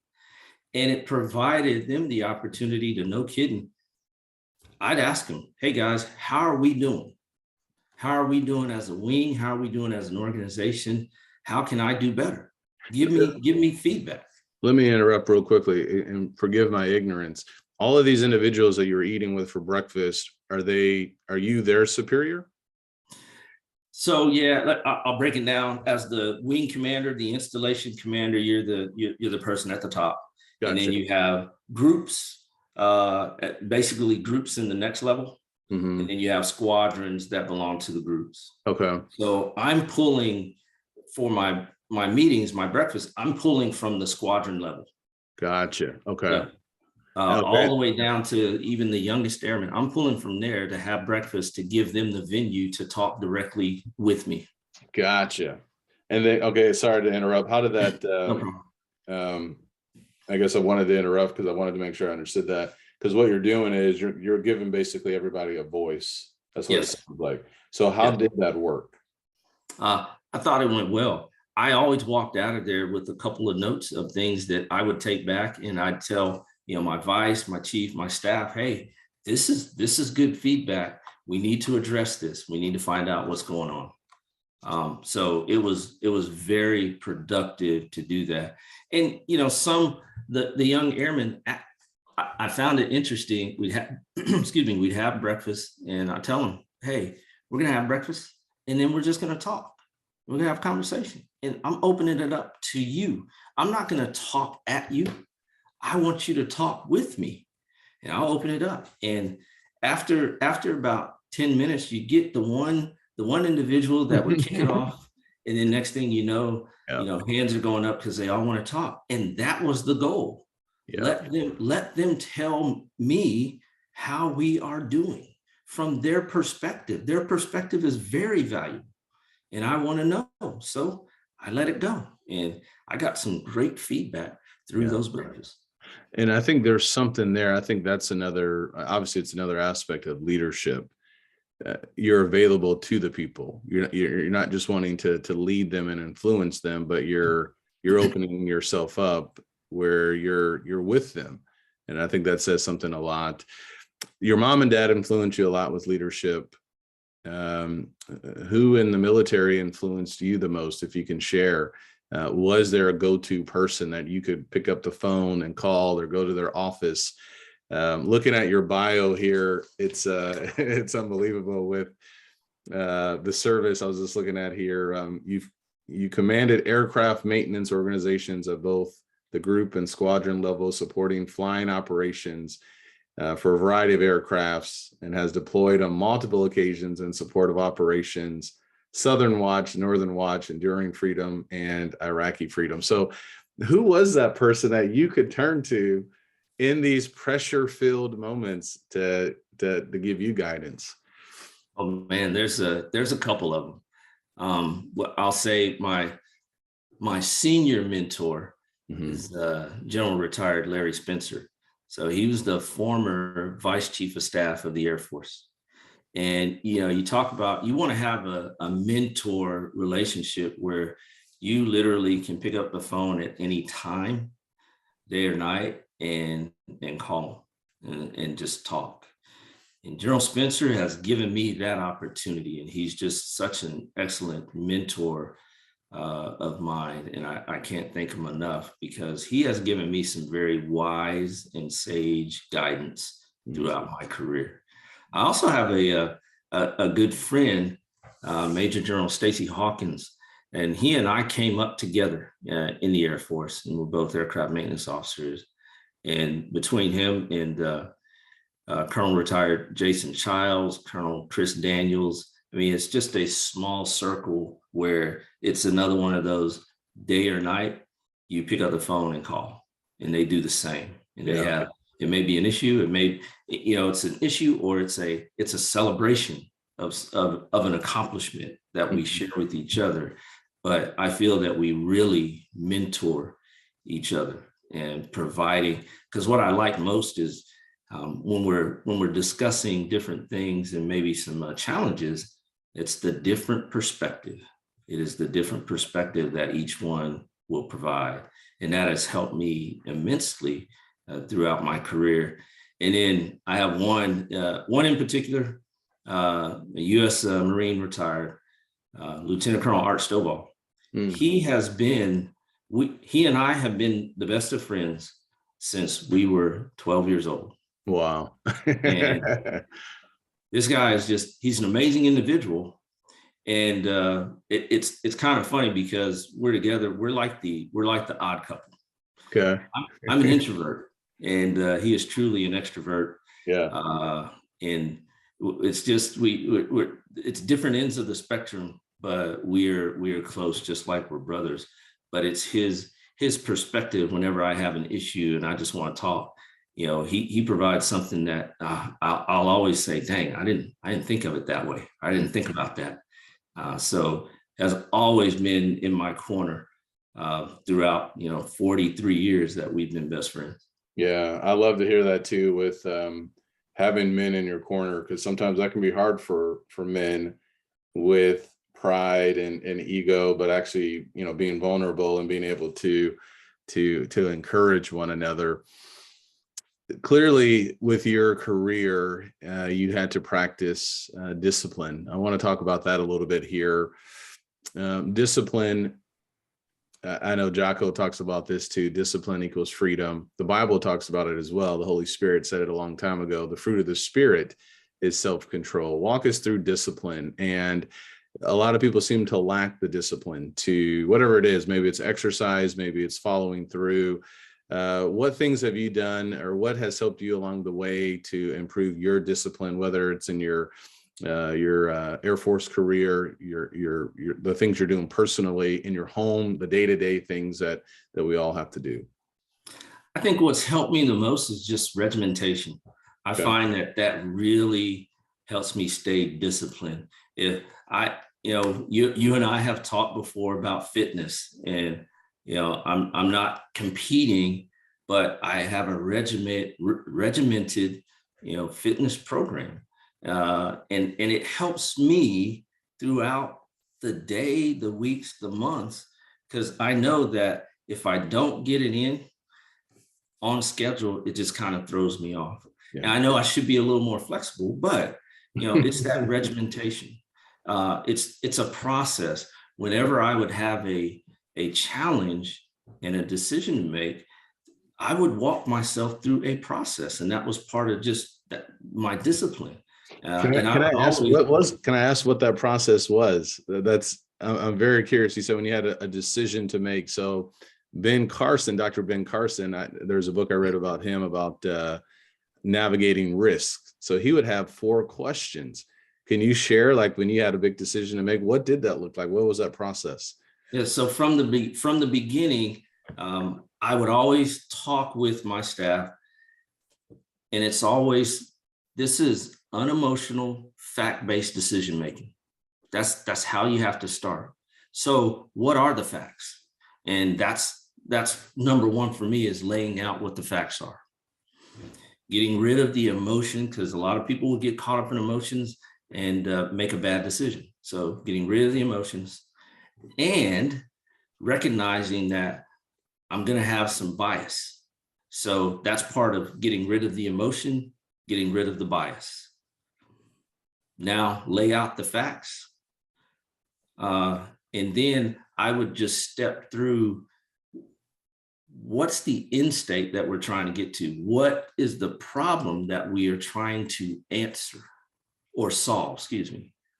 [SPEAKER 2] And it provided them the opportunity to, no kidding, I'd ask them, hey guys, how are we doing? How are we doing as a wing? How are we doing as an organization? How can I do better? Give me feedback.
[SPEAKER 1] Let me interrupt real quickly and forgive my ignorance. All of these individuals that you were eating with for breakfast, are you their superior?
[SPEAKER 2] So yeah, I'll break it down. As the wing commander, the installation commander, you're the person at the top. Gotcha. And then you have groups, basically groups in the next level. And then you have squadrons that belong to the groups. Okay. So I'm pulling for my meetings, my breakfast, I'm pulling from the squadron level.
[SPEAKER 1] Gotcha. Okay.
[SPEAKER 2] Yeah. All the way down to even the youngest airman. I'm pulling from there to have breakfast, to give them the venue to talk directly with me.
[SPEAKER 1] Gotcha. And then, okay, sorry to interrupt. How did that,
[SPEAKER 2] No problem.
[SPEAKER 1] I guess I wanted to interrupt because I wanted to make sure I understood that. Because what you're doing is you're giving basically everybody a voice. That's what it sounds like. So how did that work?
[SPEAKER 2] I thought it went well. I always walked out of there with a couple of notes of things that I would take back, and I'd tell my vice, my chief, my staff, hey, this is good feedback. we need to address this. We need to find out what's going on. So it was very productive to do that. And, you know, the young airmen, I found it interesting. We'd have, excuse me, we'd have breakfast, and I tell them, hey, we're going to have breakfast, and then we're just going to talk. We're going to have a conversation, and I'm opening it up to you. I'm not going to talk at you. I want you to talk with me, and I'll open it up. And after about 10 minutes, you get the one individual that would kick it off. And then next thing you know, hands are going up because they all want to talk. And that was the goal. Let them tell me how we are doing from their perspective. Their perspective is very valuable, and I want to know. So I let it go, and I got some great feedback through those breakfasts.
[SPEAKER 1] And I think there's something there. I think that's obviously it's another aspect of leadership. You're available to the people. You're not just wanting to lead them and influence them, but you're opening yourself up where you're with them. And I think that says something a lot. Your mom and dad influenced you a lot with leadership. Who in the military influenced you the most, if you can share? Was there a go-to person that you could pick up the phone and call, or go to their office? Looking at your bio here, it's unbelievable with the service. I was just looking at here. You commanded aircraft maintenance organizations of both the group and squadron level, supporting flying operations for a variety of aircrafts, and has deployed on multiple occasions in support of operations Southern Watch, Northern Watch, Enduring Freedom, and Iraqi Freedom. So who was that person that you could turn to in these pressure-filled moments to give you guidance?
[SPEAKER 2] Oh man, there's a couple of them. I'll say my senior mentor is General Retired Larry Spencer. So he was the former Vice Chief of Staff of the Air Force. And, you know, you talk about, you want to have a mentor relationship where you literally can pick up the phone at any time, day or night, and call and just talk. And General Spencer has given me that opportunity, and he's just such an excellent mentor of mine. And I can't thank him enough, because he has given me some very wise and sage guidance throughout my career. I also have a good friend, Major General Stacy Hawkins, and he and I came up together in the Air Force, and we're both aircraft maintenance officers. And between him and Colonel Retired Jason Childs, Colonel Chris Daniels, I mean, it's just a small circle where it's another one of those day or night, you pick up the phone and call, and they do the same. And they have, it may be an issue, it may, you know, it's an issue, or it's a celebration of an accomplishment that we share with each other. But I feel that we really mentor each other, and providing, because what I like most is when we're discussing different things and maybe some challenges, it's the different perspective. It is the different perspective that each one will provide. And that has helped me immensely throughout my career. And then I have one in particular, a U.S. Marine retired, Lieutenant Colonel Art Stovall. He and I have been the best of friends since we were 12 years old.
[SPEAKER 1] Wow.
[SPEAKER 2] And this guy is he's an amazing individual. And it's kind of funny, because we're together. We're like the odd couple.
[SPEAKER 1] Okay.
[SPEAKER 2] I'm an introvert, and he is truly an extrovert.
[SPEAKER 1] Yeah.
[SPEAKER 2] And it's just, it's different ends of the spectrum, but we're close, just like we're brothers. But it's his perspective whenever I have an issue and I just want to talk. You know, he provides something that I'll always say, dang, I didn't think of it that way. I didn't think about that. So has always been in my corner throughout, 43 years that we've been best friends.
[SPEAKER 1] Yeah, I love to hear that too, with having men in your corner, because sometimes that can be hard for men with pride and ego, but actually, being vulnerable and being able to encourage one another. clearly with your career, you had to practice discipline. I want to talk about that a little bit here. Discipline, I know Jocko talks about this too. Discipline equals freedom. The Bible talks about it as well. The Holy Spirit said it a long time ago. The fruit of the Spirit is self-control. Walk us through discipline. And a lot of people seem to lack the discipline to whatever it is. Maybe it's exercise, maybe it's following through. What things have you done, or what has helped you along the way to improve your discipline, whether it's in your Air Force career, your the things you're doing personally in your home, the day-to-day things that we all have to do?
[SPEAKER 2] I think what's helped me the most is just regimentation. I find that really helps me stay disciplined. If you and I have talked before about fitness, and I'm not competing, but I have a regimented fitness program, and it helps me throughout the day, the weeks, the months, because I know that if I don't get it in on schedule, it just kind of throws me off. Yeah. And I know I should be a little more flexible, but it's that regimentation. It's a process. Whenever I would have a challenge and a decision to make, I would walk myself through a process, and that was part of just my discipline.
[SPEAKER 1] Can I ask what that process was? I'm very curious. You said when you had a decision to make. So Dr. Ben Carson, there's a book I read about him about navigating risk. So he would have 4 questions. Can you share, like, when you had a big decision to make, what did that look like? What was that process?
[SPEAKER 2] Yeah, so from the beginning, I would always talk with my staff, and it's always, this is unemotional, fact-based decision making. That's how you have to start. So what are the facts? And that's number one for me, is laying out what the facts are. Getting rid of the emotion, because a lot of people will get caught up in emotions and make a bad decision. So getting rid of the emotions and recognizing that I'm going to have some bias. So that's part of getting rid of the emotion, getting rid of the bias. Now lay out the facts. And then I would just step through, what's the end state that we're trying to get to? What is the problem that we are trying to answer or solve,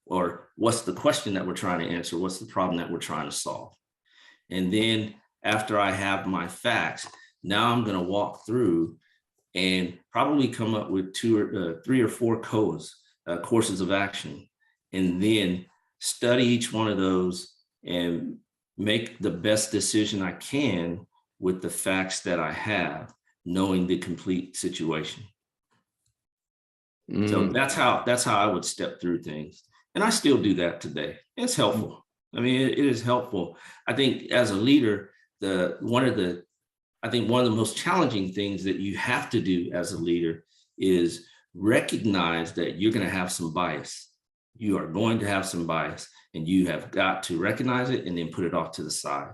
[SPEAKER 2] or what's the question that we're trying to answer? What's the problem that we're trying to solve? And then after I have my facts, now I'm going to walk through and probably come up with 3 or 4 courses of action, and then study each one of those and make the best decision I can with the facts that I have, knowing the complete situation. So that's how I would step through things. And I still do that today. It's helpful. I mean, it is helpful. I think as a leader, one of the most challenging things that you have to do as a leader is recognize that you're going to have some bias. You are going to have some bias, and you have got to recognize it and then put it off to the side.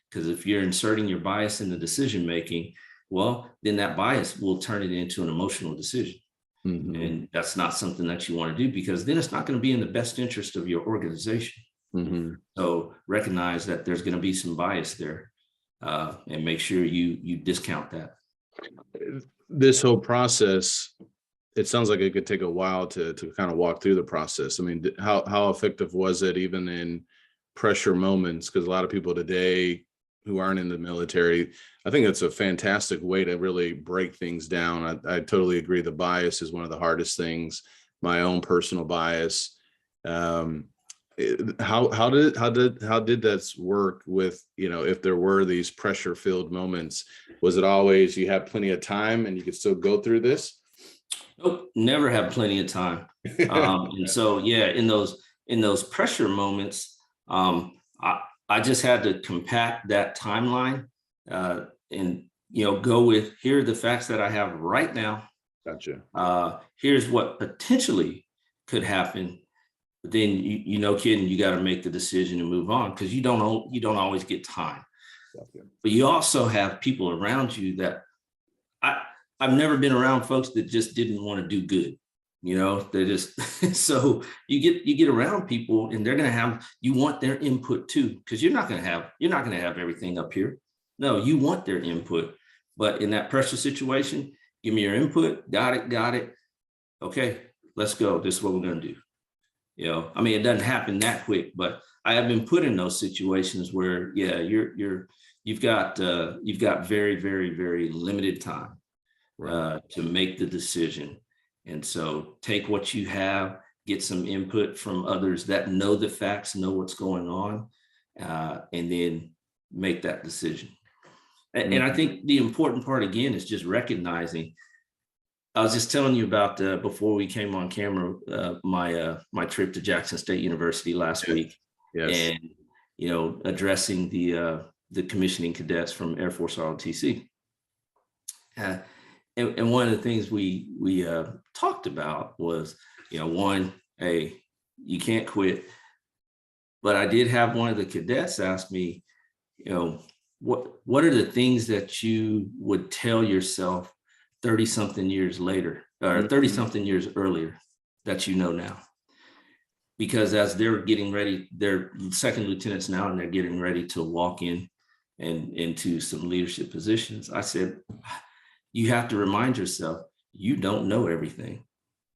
[SPEAKER 2] Because if you're inserting your bias in the decision making, well, then that bias will turn it into an emotional decision. Mm-hmm. And that's not something that you want to do, because then it's not going to be in the best interest of your organization. Mm-hmm. So recognize that there's going to be some bias there, and make sure you discount that.
[SPEAKER 1] This whole process, it sounds like it could take a while to kind of walk through the process. I mean, how effective was it even in pressure moments? Because a lot of people today who aren't in the military, I think it's a fantastic way to really break things down. I totally agree. The bias is one of the hardest things. My own personal bias. How did that work with, if there were these pressure filled moments? Was it always you had plenty of time and you could still go through this?
[SPEAKER 2] Nope, never have plenty of time. And so, yeah, in those pressure moments, I just had to compact that timeline, and go with, here are the facts that I have right now.
[SPEAKER 1] Gotcha.
[SPEAKER 2] Here's what potentially could happen. But then kidding, you got to make the decision and move on, because you don't always get time. Gotcha. But you also have people around you that I I've never been around folks that just didn't want to do good. They just so you get around people, and they're gonna you want their input too, because you're not gonna have everything up here. No, you want their input, but in that pressure situation, give me your input. Got it. Okay, let's go. This is what we're gonna do. It doesn't happen that quick, but I have been put in those situations where, yeah, you've got very, very, very limited time to make the decision. And so take what you have, get some input from others that know the facts, know what's going on, and then make that decision. And I think the important part, again, is just recognizing. I was just telling you about before we came on camera, my trip to Jackson State University last week, and addressing the commissioning cadets from Air Force ROTC. And one of the things we talked about was, one, hey, you can't quit. But I did have one of the cadets ask me, what are the things that you would tell yourself 30-something years later, or 30-something years earlier, that now? Because as they're getting ready, they're second lieutenants now, and they're getting ready to walk in and into some leadership positions. I said, you have to remind yourself, you don't know everything.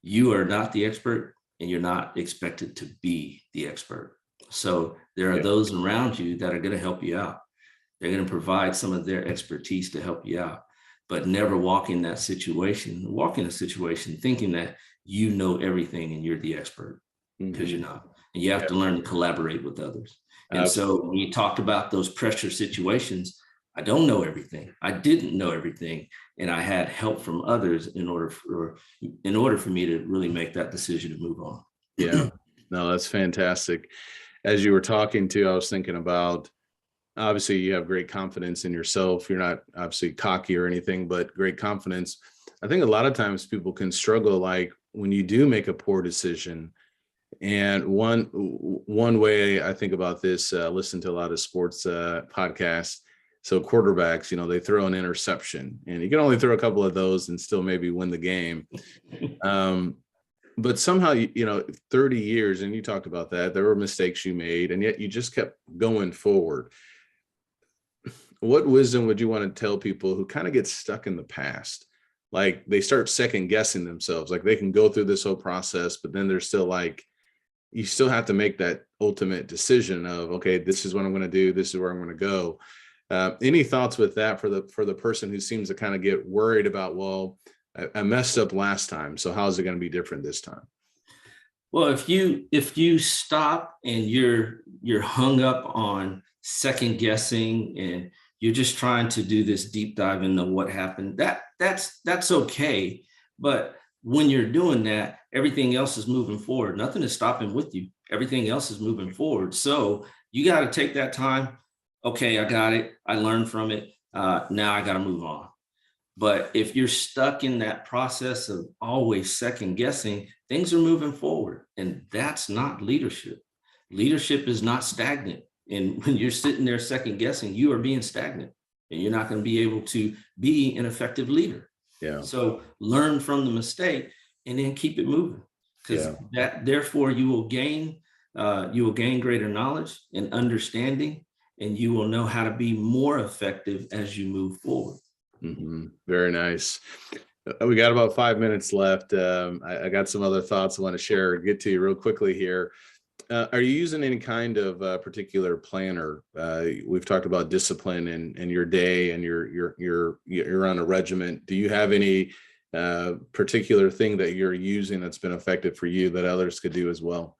[SPEAKER 2] You are not the expert, and you're not expected to be the expert. So there are those around you that are going to help you out. They're going to provide some of their expertise to help you out, but never walk in a situation thinking that you know everything and you're the expert, because you're not. And you have to learn to collaborate with others. And so when you talked about those pressure situations, I don't know everything. I didn't know everything. And I had help from others in order for me to really make that decision to move on.
[SPEAKER 1] Yeah, no, that's fantastic. As you were talking I was thinking about, obviously you have great confidence in yourself. You're not obviously cocky or anything, but great confidence. I think a lot of times people can struggle, like when you do make a poor decision. And one way I think about this, listen to a lot of sports podcasts. So quarterbacks, they throw an interception, and you can only throw a couple of those and still maybe win the game. But somehow, 30 years, and you talked about that, there were mistakes you made, and yet you just kept going forward. What wisdom would you want to tell people who kind of get stuck in the past? Like they start second guessing themselves, like they can go through this whole process, but then they're still like, you still have to make that ultimate decision of, okay, this is what I'm going to do. This is where I'm going to go. Any thoughts with that for the person who seems to kind of get worried about, well, I messed up last time, so how is it going to be different this time?
[SPEAKER 2] Well, if you stop and you're hung up on second guessing, and you're just trying to do this deep dive into what happened, that's okay. But when you're doing that, everything else is moving forward. Nothing is stopping with you. Everything else is moving forward. So you got to take that time. Okay, I got it. I learned from it. Now I got to move on. But if you're stuck in that process of always second guessing, things are moving forward. And that's not leadership. Leadership is not stagnant. And when you're sitting there second guessing, you are being stagnant, and you're not going to be able to be an effective leader. Yeah. So learn from the mistake and then keep it moving, because therefore you will gain greater knowledge and understanding, and you will know how to be more effective as you move forward.
[SPEAKER 1] Very nice. We got about 5 minutes left. I got some other thoughts I want to share, get to you real quickly here. Are you using any kind of particular planner? We've talked about discipline in your day, and you're on a regiment. Do you have any particular thing that you're using that's been effective for you that others could do as well?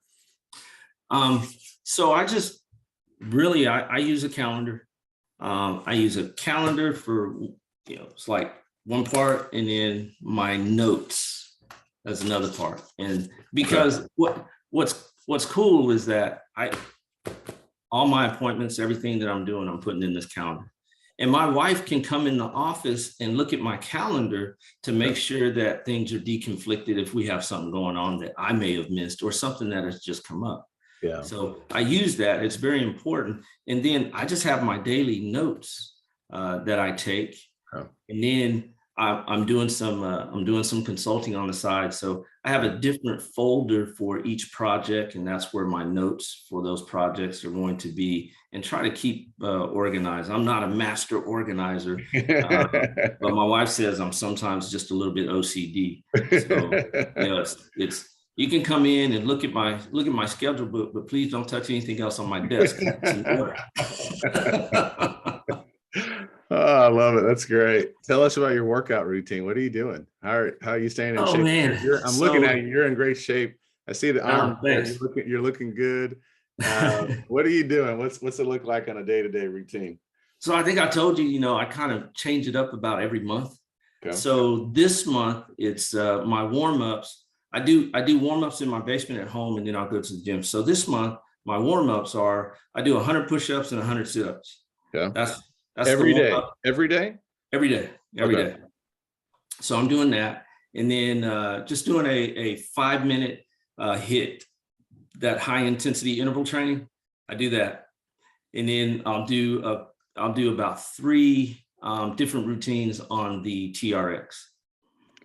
[SPEAKER 2] So I just really, I use a calendar. I use a calendar for, it's like one part, and then my notes as another part. And because what's cool is that all my appointments, everything that I'm doing, I'm putting in this calendar. And my wife can come in the office and look at my calendar to make sure that things are deconflicted if we have something going on that I may have missed, or something that has just come up. Yeah. So I use that. It's very important. And then I just have my daily notes that I take. And then I'm doing some consulting on the side. So I have a different folder for each project, and that's where my notes for those projects are going to be, and try to keep organized. I'm not a master organizer, but my wife says I'm sometimes just a little bit OCD. So it's you can come in and look at my schedule book, but please don't touch anything else on my desk. It's in order.
[SPEAKER 1] Oh, I love it. That's great. Tell us about your workout routine. What are you doing? How are you staying in
[SPEAKER 2] Oh
[SPEAKER 1] shape?
[SPEAKER 2] man,
[SPEAKER 1] I'm looking at you. You're in great shape. I see the arm.
[SPEAKER 2] Thanks.
[SPEAKER 1] You're looking good. What are you doing? What's it look like on a day-to-day routine?
[SPEAKER 2] So I think I told you, I kind of change it up about every month.
[SPEAKER 1] Okay.
[SPEAKER 2] So this month it's my warm-ups. I do warm-ups in my basement at home, and then I'll go to the gym. So this month my warm-ups are I do 100 push-ups and 100 sit-ups.
[SPEAKER 1] Yeah.
[SPEAKER 2] That's
[SPEAKER 1] every
[SPEAKER 2] the
[SPEAKER 1] day.
[SPEAKER 2] warm-up.
[SPEAKER 1] Every day.
[SPEAKER 2] Every day. Every
[SPEAKER 1] Okay.
[SPEAKER 2] day. So I'm doing that, and then just doing a 5-minute hit, that high intensity interval training. I do that, and then I'll do about 3 different routines on the TRX.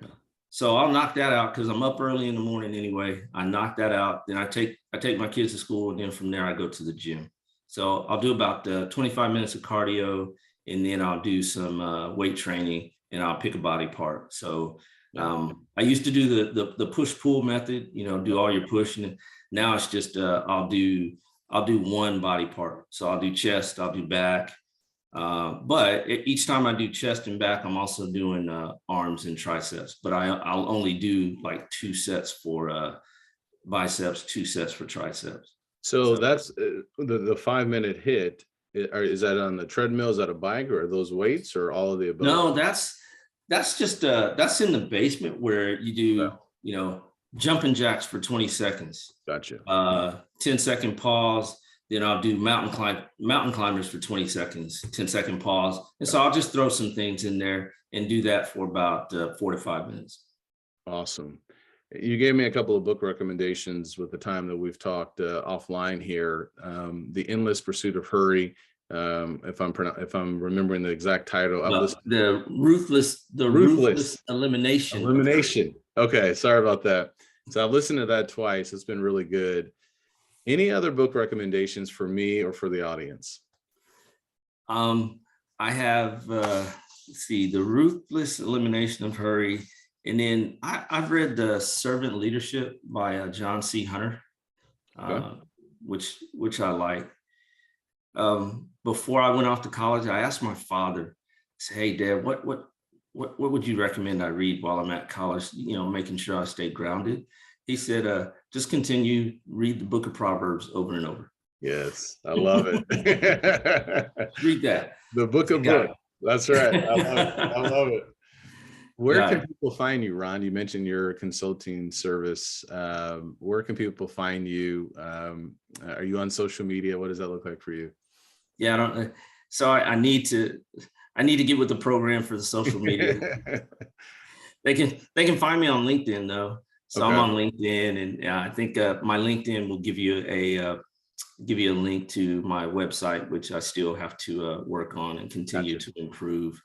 [SPEAKER 1] Okay.
[SPEAKER 2] So I'll knock that out because I'm up early in the morning anyway. I knock that out, then I take my kids to school, and then from there I go to the gym. So I'll do about 25 minutes of cardio, and then I'll do some weight training, and I'll pick a body part. So I used to do the push-pull method, do all your push, and now it's just I'll do one body part. So I'll do chest, I'll do back. But each time I do chest and back, I'm also doing arms and triceps. But I'll only do like 2 sets for biceps, 2 sets for triceps.
[SPEAKER 1] So that's the 5-minute hit. Is that on the treadmill? Is that a bike, or are those weights, or all of the above?
[SPEAKER 2] No, that's just that's in the basement where you do jumping jacks for 20 seconds.
[SPEAKER 1] Gotcha.
[SPEAKER 2] 10-second pause. Then I'll do mountain climbers for 20 seconds, 10-second pause. And so I'll just throw some things in there and do that for about 4 to 5 minutes.
[SPEAKER 1] Awesome. You gave me a couple of book recommendations with the time that we've talked offline here. The Endless Pursuit of Hurry. If I'm remembering the exact title,
[SPEAKER 2] the ruthless elimination.
[SPEAKER 1] Elimination. Okay, sorry about that. So I've listened to that twice. It's been really good. Any other book recommendations for me or for the audience?
[SPEAKER 2] I have The Ruthless Elimination of Hurry. And then I've read The Servant Leadership by John C. Hunter, which I like. Before I went off to college, I asked my father, I said, "Hey, Dad, what would you recommend I read while I'm at college? Making sure I stay grounded." He said, "Just read the Book of Proverbs over and over."
[SPEAKER 1] Yes, I love it.
[SPEAKER 2] Read that.
[SPEAKER 1] The Book of Book. That's right. I love it. I love it. Where can people find you, Ron? You mentioned your consulting service. Where can people find you? Are you on social media? What does that look like for you?
[SPEAKER 2] Yeah, I don't. So I need to get with the program for the social media. They can find me on LinkedIn though. So okay. I'm on LinkedIn, and I think my LinkedIn will give you a link to my website, which I still have to work on and continue to improve.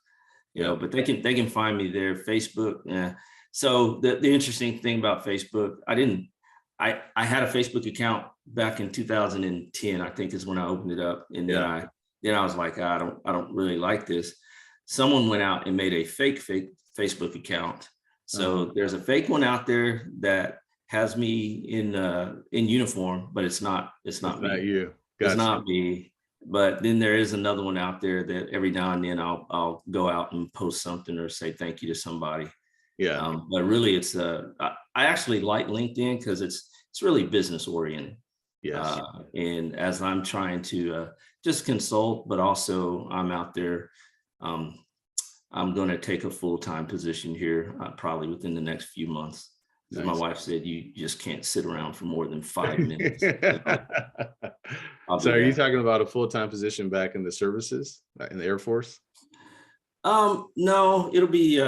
[SPEAKER 2] But they can find me there. Facebook. So the interesting thing about Facebook, I had a Facebook account back in 2010, I think is when I opened it up. And then I was like, I don't really like this. Someone went out and made a fake Facebook account. So there's a fake one out there that has me in uniform, but it's not me.
[SPEAKER 1] Not you. Gotcha.
[SPEAKER 2] It's not me. But then there is another one out there that every now and then I'll go out and post something or say thank you to somebody.
[SPEAKER 1] Yeah.
[SPEAKER 2] But really, it's I actually like LinkedIn because it's really business oriented.
[SPEAKER 1] Yes.
[SPEAKER 2] And as I'm trying to just consult, but also I'm out there. I'm going to take a full-time position here probably within the next few months. Nice. My wife said, you just can't sit around for more than 5 minutes.
[SPEAKER 1] So are you talking about a full-time position back in the services, in the Air Force?
[SPEAKER 2] No, it'll be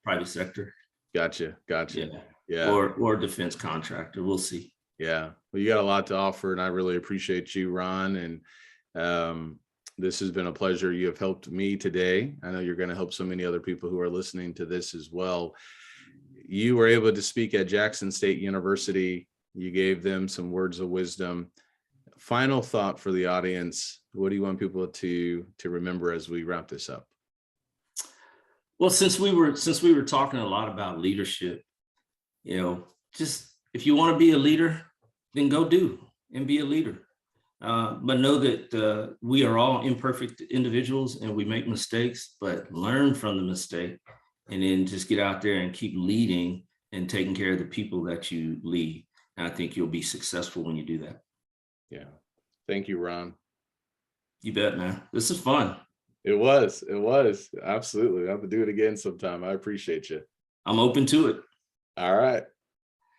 [SPEAKER 2] private sector.
[SPEAKER 1] Gotcha. Yeah.
[SPEAKER 2] Or defense contractor. We'll see.
[SPEAKER 1] Yeah. Well, you got a lot to offer, and I really appreciate you, Ron. And This has been a pleasure. You have helped me today. I know you're going to help so many other people who are listening to this as well. You were able to speak at Jackson State University. You gave them some words of wisdom. Final thought for the audience. What do you want people to remember as we wrap this up?
[SPEAKER 2] Well, since we were talking a lot about leadership, just if you want to be a leader, then go do and be a leader. But know that we are all imperfect individuals and we make mistakes, but learn from the mistake and then just get out there and keep leading and taking care of the people that you lead. And I think you'll be successful when you do that.
[SPEAKER 1] Yeah. Thank you, Ron.
[SPEAKER 2] You bet, man. This is fun.
[SPEAKER 1] It was. Absolutely. I'll have to do it again sometime. I appreciate you.
[SPEAKER 2] I'm open to it.
[SPEAKER 1] All right.